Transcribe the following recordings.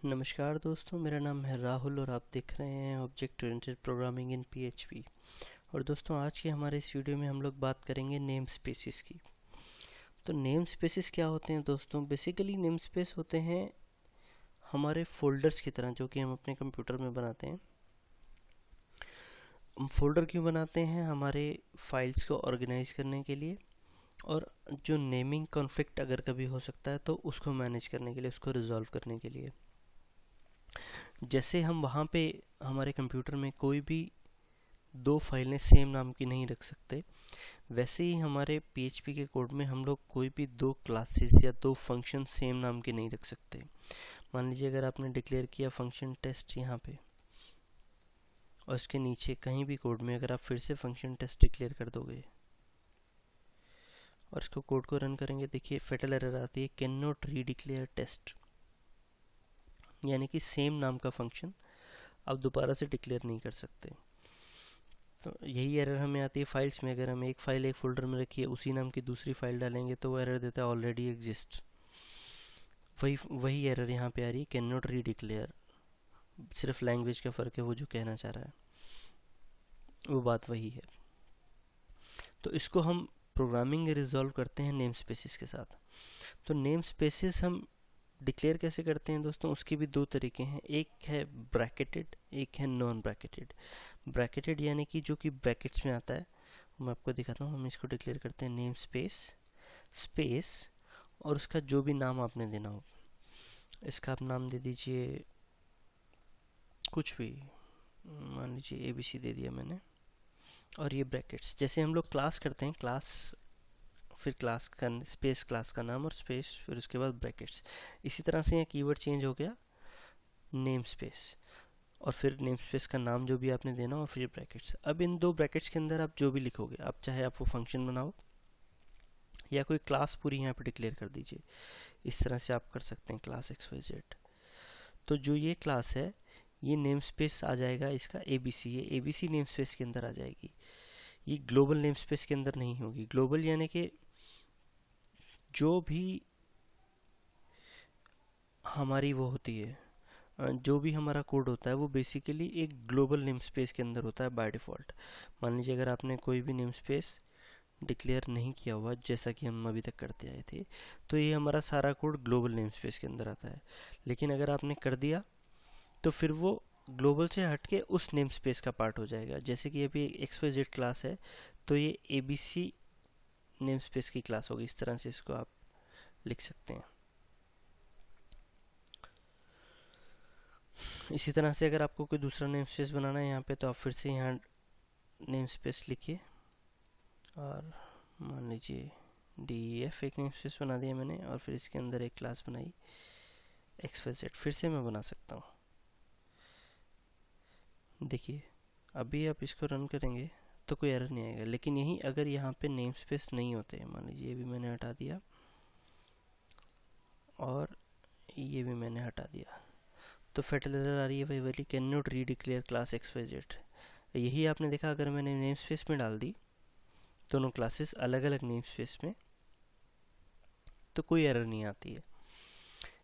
नमस्कार दोस्तों, मेरा नाम है राहुल और आप देख रहे हैं object oriented programming in PHP. और दोस्तों, आज के हमारे इस वीडियो में हम लोग बात करेंगे नेम स्पेसिस की। तो नेम स्पेसिस क्या होते हैं दोस्तों? बेसिकली नेम स्पेस होते हैं हमारे फोल्डर्स की तरह, जो कि हम अपने कंप्यूटर में बनाते हैं। हम फोल्डर क्यों बनाते हैं? हमारे फाइल्स को ऑर्गेनाइज करने के लिए, और जो नेमिंग कॉन्फ्लिक्ट अगर कभी हो सकता है तो उसको मैनेज करने के लिए, उसको रिजॉल्व करने के लिए। जैसे हम वहाँ पे हमारे कंप्यूटर में कोई भी दो फाइलें सेम नाम की नहीं रख सकते, वैसे ही हमारे पीएचपी के कोड में हम लोग कोई भी दो क्लासेस या दो फंक्शन सेम नाम के नहीं रख सकते। मान लीजिए अगर आपने डिक्लेयर किया फंक्शन टेस्ट यहाँ पे, और इसके नीचे कहीं भी कोड में अगर आप फिर से फंक्शन टेस्ट डिक्लेयर कर दोगे और इसको कोड को रन करेंगे, देखिए फेटल एरर आती है, कैन नॉट री डिक्लेयर टेस्ट। यानी कि सेम नाम का फंक्शन आप दोबारा से डिक्लेयर नहीं कर सकते। तो यही एरर हमें आती है फाइल्स में। अगर हम एक फाइल एक फोल्डर में रखिए, उसी नाम की दूसरी फाइल डालेंगे तो वो एरर देता है ऑलरेडी एग्जिस्ट। वही वही एरर यहाँ पे आ रही है, कैन नॉट री डिक्लेयर। सिर्फ लैंग्वेज का फ़र्क है, वो जो कहना चाह रहा है वो बात वही है। तो इसको हम प्रोग्रामिंग रिजॉल्व करते हैं नेम स्पेसिस के साथ। तो नेम स्पेसिस हम डिक्लेयर कैसे करते हैं दोस्तों? उसके भी दो तरीके हैं। एक है ब्रैकेटेड, एक है नॉन ब्रैकेटेड। ब्रैकेटेड यानी कि जो कि ब्रैकेट्स में आता है, मैं आपको दिखाता हूँ। हम इसको डिक्लेयर करते हैं नेम स्पेस स्पेस, और उसका जो भी नाम आपने देना हो, इसका आप नाम दे दीजिए कुछ भी, मान लीजिए ABC दे दिया मैंने। और ये ब्रैकेट्स, जैसे हम लोग क्लास करते हैं, क्लास फिर क्लास का स्पेस, क्लास का नाम और स्पेस, फिर उसके बाद ब्रैकेट्स। इसी तरह से यहाँ कीवर्ड चेंज हो गया नेम स्पेस, और फिर नेम स्पेस का नाम जो भी आपने देना और फिर ब्रैकेट्स। अब इन दो ब्रैकेट्स के अंदर आप जो भी लिखोगे, आप चाहे आप वो फंक्शन बनाओ या कोई क्लास पूरी यहाँ पे डिक्लेयर कर दीजिए। इस तरह से आप कर सकते हैं क्लास XYZ। तो जो ये क्लास है, ये नेम स्पेस आ जाएगा इसका ABC। ये ABC नेम स्पेस के अंदर आ जाएगी। ये ग्लोबल नेम स्पेस के अंदर नहीं होगी। ग्लोबल यानी कि जो भी हमारी वो होती है, जो भी हमारा कोड होता है वो बेसिकली एक ग्लोबल नेम स्पेस के अंदर होता है बाय डिफ़ॉल्ट। मान लीजिए अगर आपने कोई भी नेम स्पेस डिक्लेयर नहीं किया हुआ, जैसा कि हम अभी तक करते आए थे, तो ये हमारा सारा कोड ग्लोबल नेम स्पेस के अंदर आता है। लेकिन अगर आपने कर दिया तो फिर वो ग्लोबल से हट के उस नेम स्पेस का पार्ट हो जाएगा। जैसे कि अभी XYZ क्लास है, तो ये ABC नेम स्पेस की क्लास होगी। इस तरह से इसको आप लिख सकते हैं। इसी तरह से अगर आपको कोई दूसरा नेम स्पेस बनाना है यहाँ पे, तो आप फिर से यहाँ नेम स्पेस लिखिए, और मान लीजिए DEF एक नेम स्पेस बना दिया मैंने, और फिर इसके अंदर एक क्लास बनाई XYZ। फिर से मैं बना सकता हूँ। देखिए अभी आप इसको रन करेंगे तो कोई एरर नहीं आएगा। लेकिन यही अगर यहाँ पे नेम स्पेस नहीं होते, मान लीजिए ये भी मैंने हटा दिया और ये भी मैंने हटा दिया, तो फेटल एरर आ रही है वही वाली, कैन नॉट री डिक्लेयर क्लास XYZ। यही आपने देखा, अगर मैंने नेम स्पेस में डाल दी दोनों क्लासेस अलग अलग नेम स्पेस में, तो कोई एरर नहीं आती है।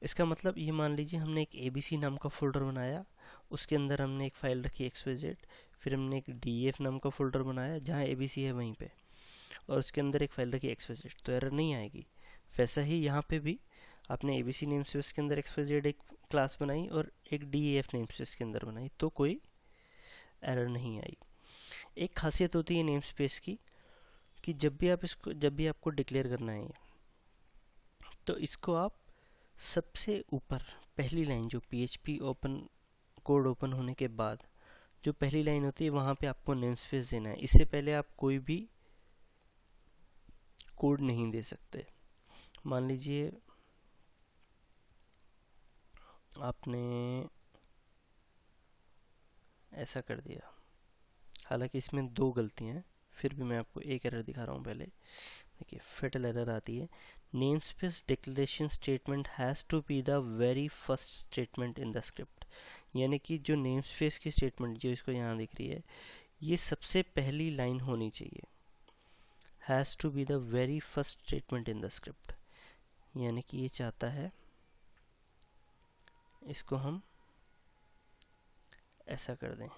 इसका मतलब ये, मान लीजिए हमने एक ABC नाम का फोल्डर बनाया, उसके अंदर हमने एक फाइल रखी XYZ, फिर हमने एक DEF नाम का फोल्डर बनाया जहाँ ABC है वहीं पे, और उसके अंदर एक फाइल रखी XYZ, तो एरर नहीं आएगी। वैसा ही यहाँ पे भी आपने ABC नेम स्पेस के अंदर XYZ एक क्लास बनाई और एक DEF नेम स्पेस के अंदर बनाई, तो कोई एरर नहीं आई। एक खासियत होती है नेम स्पेस की, कि जब भी आपको डिक्लेयर करना है, तो इसको आप सबसे ऊपर पहली लाइन, जो PHP ओपन कोड ओपन होने के बाद जो पहली लाइन होती है, वहाँ पे आपको नेम स्पेस देना है। इससे पहले आप कोई भी कोड नहीं दे सकते। मान लीजिए आपने ऐसा कर दिया, हालांकि इसमें दो गलतियां हैं, फिर भी मैं आपको एक एरर दिखा रहा हूँ। पहले देखिए फेटल एरर आती है, namespace declaration statement has to be the very first statement in the script. यानी कि जो नेम स्पेस की स्टेटमेंट जो इसको यहाँ दिख रही है, ये सबसे पहली लाइन होनी चाहिए। Has to be the very first statement in the script, यानी कि ये चाहता है इसको हम ऐसा कर दें।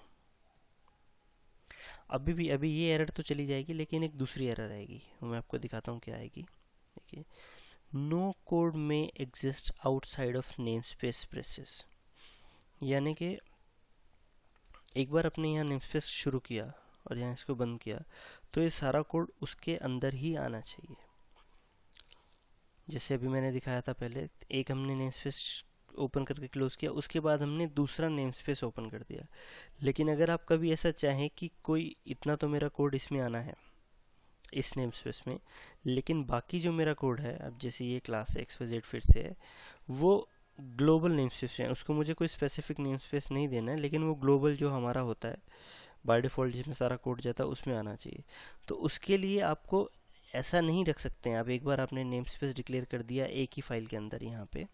अभी ये एरर तो चली जाएगी, लेकिन एक दूसरी एरर आएगी, मैं आपको दिखाता हूँ क्या आएगी। देखिए, नो कोड में exist outside of name space braces, यानी कि एक बार आपने यहाँ नेम स्पेस शुरू किया और यहाँ इसको बंद किया, तो ये सारा कोड उसके अंदर ही आना चाहिए। जैसे अभी मैंने दिखाया था पहले, एक हमने नेम स्पेस ओपन करके क्लोज किया, उसके बाद हमने दूसरा नेम स्पेस ओपन कर दिया। लेकिन अगर आप कभी ऐसा चाहें कि कोई इतना तो मेरा कोड इसमें आना है इस नेम स्पेस में, लेकिन बाकी जो मेरा कोड है, अब जैसे ये क्लास XYZ फिर से है, वो ग्लोबल नेम स्पेस है, उसको मुझे कोई स्पेसिफिक नेम स्पेस नहीं देना है, लेकिन वो ग्लोबल जो हमारा होता है बाय डिफ़ॉल्ट जिसमें सारा कोड जाता है उसमें आना चाहिए। तो उसके लिए आपको ऐसा नहीं रख सकते हैं आप, एक बार आपने नेम स्पेस डिक्लेयर कर दिया एक ही फाइल के अंदर यहाँ पे,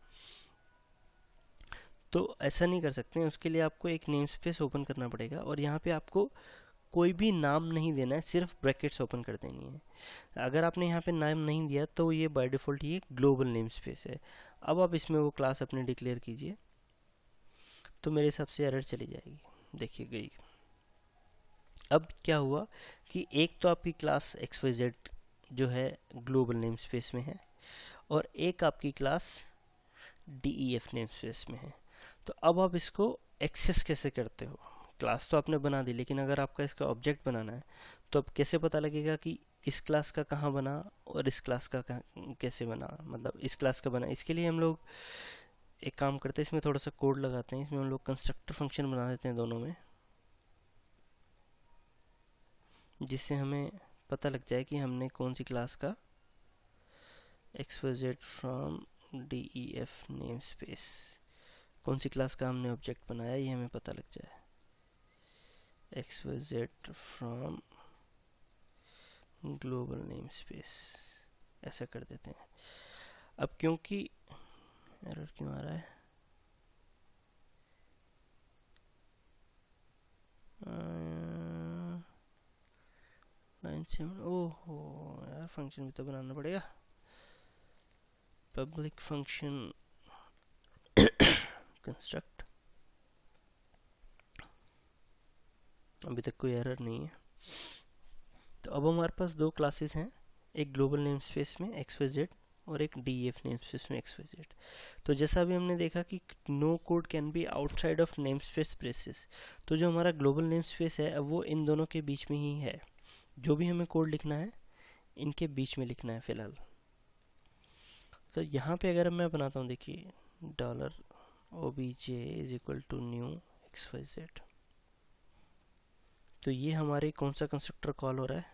तो ऐसा नहीं कर सकते हैं। उसके लिए आपको एक नेम स्पेस ओपन करना पड़ेगा और यहाँ पे आपको कोई भी नाम नहीं देना है, सिर्फ ब्रैकेट्स ओपन कर देनी है। अगर आपने यहाँ पे नाम नहीं दिया तो ये बाय डिफ़ॉल्ट ये ग्लोबल नेम स्पेस है। अब आप इसमें वो क्लास अपने डिक्लेयर कीजिए, तो मेरे हिसाब से एरर चली जाएगी। देखिए गई। अब क्या हुआ कि एक तो आपकी क्लास XYZ जो है ग्लोबल नेम स्पेस में है, और एक आपकी क्लास DEF नेम स्पेस में है। तो अब आप इसको एक्सेस कैसे करते हो? क्लास तो आपने बना दी, लेकिन अगर आपका इसका ऑब्जेक्ट बनाना है तो अब कैसे पता लगेगा कि इस क्लास का कहाँ बना और इस क्लास का कैसे बना, मतलब इस क्लास का बना? इसके लिए हम लोग एक काम करते हैं, इसमें थोड़ा सा कोड लगाते हैं, इसमें हम लोग कंस्ट्रक्टर फंक्शन बना देते हैं दोनों में, जिससे हमें पता लग जाए कि हमने कौन सी क्लास का XYZ from DEF name space, कौन सी क्लास का हमने ऑब्जेक्ट बनाया, ये हमें पता लग जाए। XYZ from global name space, ऐसा कर देते हैं। अब क्योंकि एरर क्यों आ रहा है, लाइन 7, ओहो यार, फंक्शन भी तो बनाना पड़ेगा। पब्लिक फंक्शन कंस्ट्रक्ट, अभी तक कोई एरर नहीं है। तो अब हमारे पास दो क्लासेस हैं, एक ग्लोबल नेम स्पेस में XYZ और एक DEF नेम स्पेस में XYZ। तो जैसा अभी हमने देखा कि no code can be outside of name space braces, तो जो हमारा ग्लोबल नेम स्पेस है अब वो इन दोनों के बीच में ही है। जो भी हमें कोड लिखना है इनके बीच में लिखना है फिलहाल। तो यहाँ पे अगर मैं बनाता हूँ, देखिए $obj is equal to new XYZ, तो ये हमारे कौन सा कंस्ट्रक्टर कॉल हो रहा है?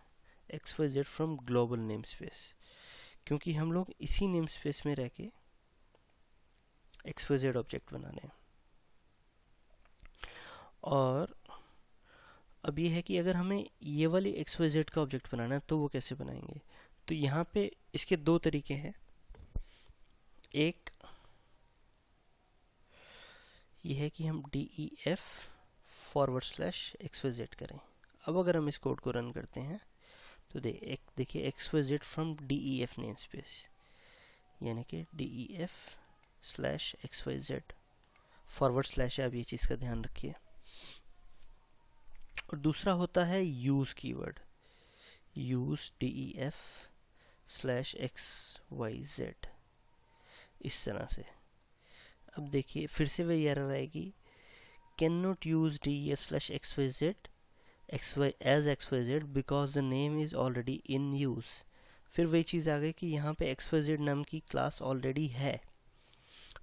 XYZ from global name space, क्योंकि हम लोग इसी नेम स्पेस में रह के XYZ ऑब्जेक्ट बनाने हैं। और अब ये है कि अगर हमें ये वाली XYZ का ऑब्जेक्ट बनाना है तो वो कैसे बनाएंगे? तो यहाँ पे इसके दो तरीके हैं। एक ये है कि हम DEF /XYZ करें। अब अगर हम इस कोड को रन करते हैं तो देखिए XYZ from DEF name space, यानी कि DEF /XYZ / है, आप ये चीज़ का ध्यान रखिए। और दूसरा होता है use keyword, use DEF /XYZ, इस तरह से। अब देखिए फिर से वही एरर आएगी, can not use DEF /XYZ as XYZ because the name is already in use। फिर वही चीज़ आ गई कि यहाँ पे XYZ नाम की क्लास ऑलरेडी है,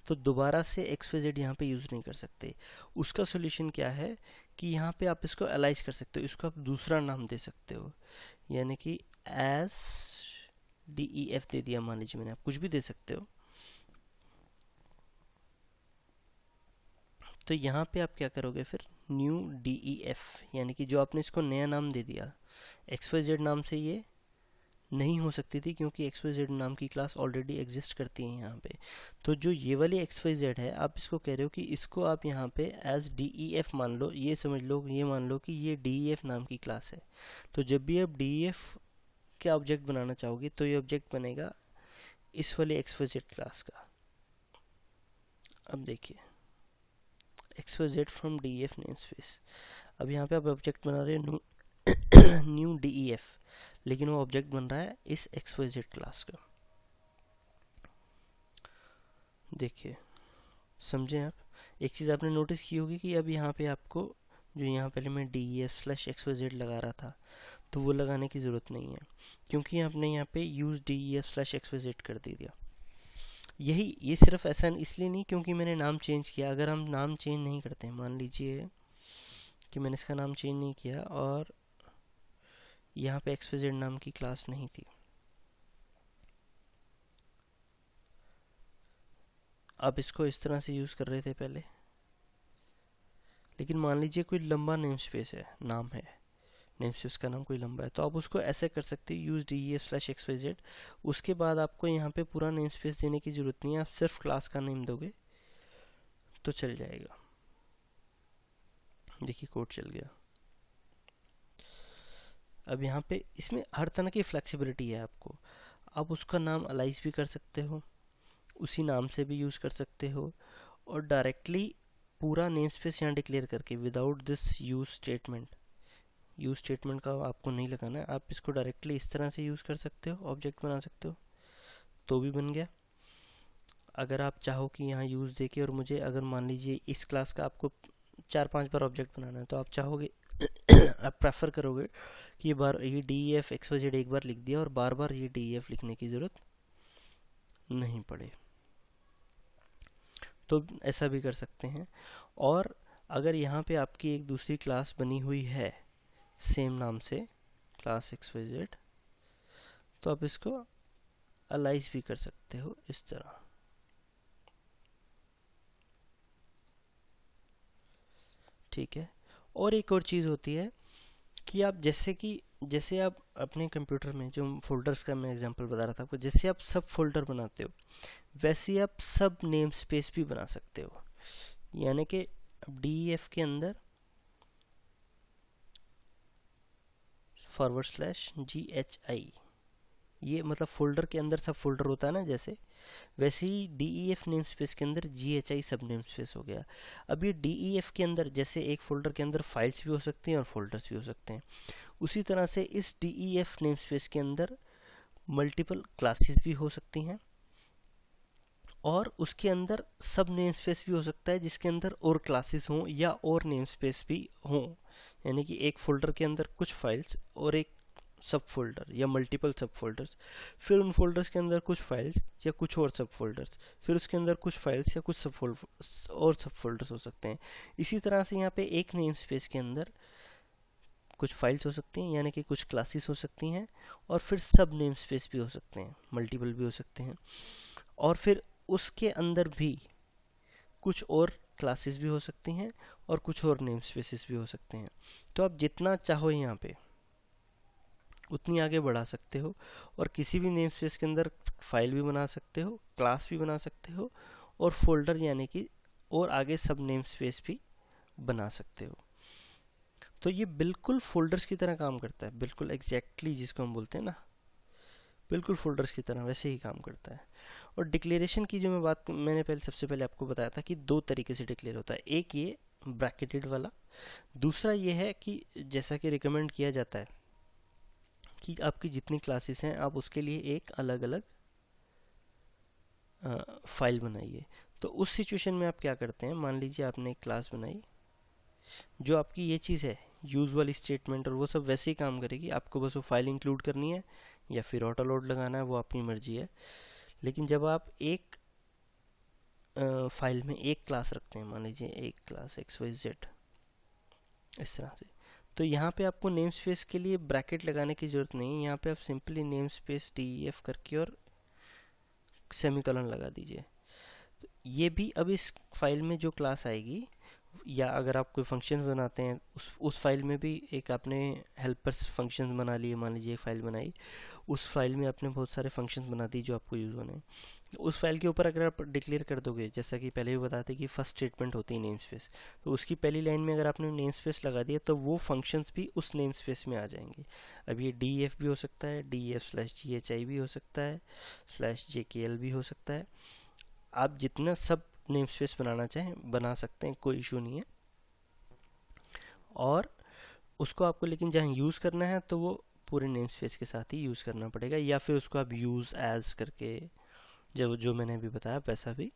तो दोबारा से XYZ यहाँ पे यूज़ नहीं कर सकते। उसका सोल्यूशन क्या है कि यहाँ पे आप इसको एलाइज कर सकते हो, इसको आप दूसरा नाम दे सकते हो, यानी कि as DEF दे दिया, मान लीजिए मैंने, आप कुछ भी दे सकते हो। तो यहाँ पे आप क्या करोगे फिर, न्यू DEF, यानी कि जो आपने इसको नया नाम दे दिया, XYZ नाम से ये नहीं हो सकती थी क्योंकि XYZ नाम की क्लास ऑलरेडी एग्जिस्ट करती है यहाँ पे। तो जो ये वाली XYZ है, आप इसको कह रहे हो कि इसको आप यहाँ पे एज DEF मान लो, ये समझ लो, ये मान लो कि ये DEF नाम की क्लास है। तो जब भी आप DEF का ऑब्जेक्ट बनाना चाहोगे तो ये ऑब्जेक्ट बनेगा इस वाले XYZ क्लास का। अब देखिए xyz फ्रॉम def नेमस्पेस। अब यहाँ पे आप ऑब्जेक्ट बना रहे हो न्यू def, लेकिन वो ऑब्जेक्ट बन रहा है इस xyz क्लास का। देखिए, समझें आप, एक चीज़ आपने नोटिस की होगी कि अब यहाँ पे आपको जो यहाँ पहले मैं def/xyz लगा रहा था, तो वो लगाने की ज़रूरत नहीं है, क्योंकि आपने यहाँ पे use def/xyz कर दिया। ये सिर्फ ऐसा इसलिए नहीं क्योंकि मैंने नाम चेंज किया। अगर हम नाम चेंज नहीं करते हैं, मान लीजिए कि मैंने इसका नाम चेंज नहीं किया और यहाँ पे xyz नाम की क्लास नहीं थी, आप इसको इस तरह से यूज़ कर रहे थे पहले, लेकिन मान लीजिए कोई लंबा नेम स्पेस है, नाम है, नेम स्पेस का नाम कोई लंबा है, तो आप उसको ऐसे कर सकते हैं यूज def/xyz। उसके बाद आपको यहाँ पे पूरा नेम स्पेस देने की ज़रूरत नहीं है, आप सिर्फ क्लास का नेम दोगे तो चल जाएगा। देखिए कोड चल गया। अब यहाँ पे इसमें हर तरह की फ्लेक्सिबिलिटी है आपको। आप उसका नाम अलाइज भी कर सकते हो, उसी नाम से भी यूज़ कर सकते हो, और डायरेक्टली पूरा नेम स्पेस यहाँ डिक्लेयर करके without this use statement, use statement का आपको नहीं लगाना है, आप इसको डायरेक्टली इस तरह से यूज़ कर सकते हो, ऑब्जेक्ट बना सकते हो, तो भी बन गया। अगर आप चाहो कि यहाँ यूज़ देके, और मुझे अगर मान लीजिए इस क्लास का आपको 4-5 बार ऑब्जेक्ट बनाना है, तो आप चाहोगे आप प्रेफर करोगे कि ये def xyz एक बार लिख दिया और बार बार ये def लिखने की ज़रूरत नहीं पड़े, तो ऐसा भी कर सकते हैं। और अगर यहाँ पे आपकी एक दूसरी क्लास बनी हुई है सेम नाम से, क्लास xyz, तो आप इसको अलाइज भी कर सकते हो इस तरह। ठीक है। और एक और चीज़ होती है कि आप जैसे आप अपने कंप्यूटर में जो फोल्डर्स का मैं एग्जांपल बता रहा था आपको, जैसे आप सब फोल्डर बनाते हो वैसे ही आप सब नेम स्पेस भी बना सकते हो। यानी कि def के अंदर /ghi, ये मतलब फोल्डर के अंदर सब फोल्डर होता है ना, जैसे वैसे ही def नेम स्पेस के अंदर ghi सब नेम स्पेस हो गया। अब ये def के अंदर जैसे एक फोल्डर के अंदर फाइल्स भी हो सकती हैं और फोल्डर्स भी हो सकते हैं, उसी तरह से इस def नेम स्पेस के अंदर मल्टीपल क्लासेस भी हो सकती हैं, और उसके अंदर सब नेम स्पेस भी हो सकता है जिसके अंदर और क्लासेस हों या और नेम स्पेस भी हों। यानी कि एक फोल्डर के अंदर कुछ फाइल्स और एक सब फोल्डर या मल्टीपल सब फोल्डर्स, फिर उन फोल्डर्स के अंदर कुछ फाइल्स या कुछ और सब फोल्डर्स, फिर उसके अंदर कुछ फाइल्स या कुछ सब फोल्डर्स हो सकते हैं। इसी तरह से यहाँ पे एक नेम स्पेस के अंदर कुछ फाइल्स हो सकती हैं, यानी कि कुछ क्लासेस हो सकती हैं, और फिर सब नेम स्पेस भी हो सकते हैं, मल्टीपल भी हो सकते हैं, और फिर उसके अंदर भी कुछ और क्लासेस भी हो सकती हैं और कुछ और नेम स्पेसेस भी हो सकते हैं। तो आप जितना चाहो यहाँ पे उतनी आगे बढ़ा सकते हो, और किसी भी नेम स्पेस के अंदर फाइल भी बना सकते हो, क्लास भी बना सकते हो, और फोल्डर यानी कि और आगे सब नेम स्पेस भी बना सकते हो। तो ये बिल्कुल फोल्डर्स की तरह काम करता है, बिल्कुल एग्जैक्टली जिसको हम बोलते हैं ना, बिल्कुल फोल्डर्स की तरह वैसे ही काम करता है। और डिक्लेरेशन की जो मैंने सबसे पहले आपको बताया था कि 2 तरीके से डिक्लेयर होता है, एक ये ब्रैकेटेड वाला, दूसरा ये है कि जैसा कि रिकमेंड किया जाता है कि आपकी जितनी क्लासेस हैं आप उसके लिए एक अलग अलग फाइल बनाइए। तो उस सिचुएशन में आप क्या करते हैं, मान लीजिए आपने एक क्लास बनाई, जो आपकी ये चीज़ है यूज वाली स्टेटमेंट और वो सब वैसे ही काम करेगी, आपको बस वो फाइल इंक्लूड करनी है या फिर ऑटो लोड लगाना है, वो अपनी मर्जी है। लेकिन जब आप एक फाइल में एक क्लास रखते हैं, मान लीजिए एक क्लास xyz इस तरह से, तो यहाँ पे आपको नेम स्पेस के लिए ब्रैकेट लगाने की ज़रूरत नहीं है। यहाँ पे आप सिंपली नेम स्पेस def करके और सेमीकोलन लगा दीजिए। तो ये भी अब इस फाइल में जो क्लास आएगी, या अगर आप कोई फंक्शन बनाते हैं उस फाइल में भी एक आपने हेल्पर्स फंक्शन बना लिए, मान लीजिए एक फाइल बनाई, उस फाइल में आपने बहुत सारे फंक्शंस बना दिए जो आपको यूज़ होने, उस फाइल के ऊपर अगर आप डिक्लेयर कर दोगे, जैसा कि पहले भी बताते कि फर्स्ट स्टेटमेंट होती है नेम स्पेस, तो उसकी पहली लाइन में अगर आपने नेम स्पेस लगा दिया तो वो फंक्शंस भी उस नेम स्पेस में आ जाएंगे। अब ये def भी हो सकता है, def/ghi भी हो सकता है, /jkl भी हो सकता है। आप जितना सब नेम स्पेस बनाना चाहें बना सकते हैं, कोई इशू नहीं है। और उसको आपको लेकिन जहाँ यूज़ करना है तो वो पूरे नेम स्पेस के साथ ही यूज़ करना पड़ेगा, या फिर उसको आप यूज़ एज करके जो मैंने अभी बताया वैसा भी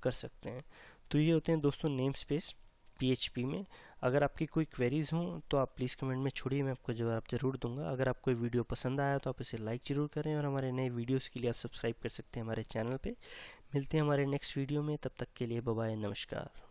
कर सकते हैं। तो ये होते हैं दोस्तों नेम स्पेस PHP में। अगर आपकी कोई क्वेरीज हों तो आप प्लीज़ कमेंट में छोड़िए, मैं आपको जवाब ज़रूर दूंगा। अगर आपको वीडियो पसंद आया तो आप इसे लाइक ज़रूर करें, और हमारे नए वीडियोस के लिए आप सब्सक्राइब कर सकते हैं हमारे चैनल पे। मिलते हैं हमारे नेक्स्ट वीडियो में, तब तक के लिए बाय बाय, नमस्कार।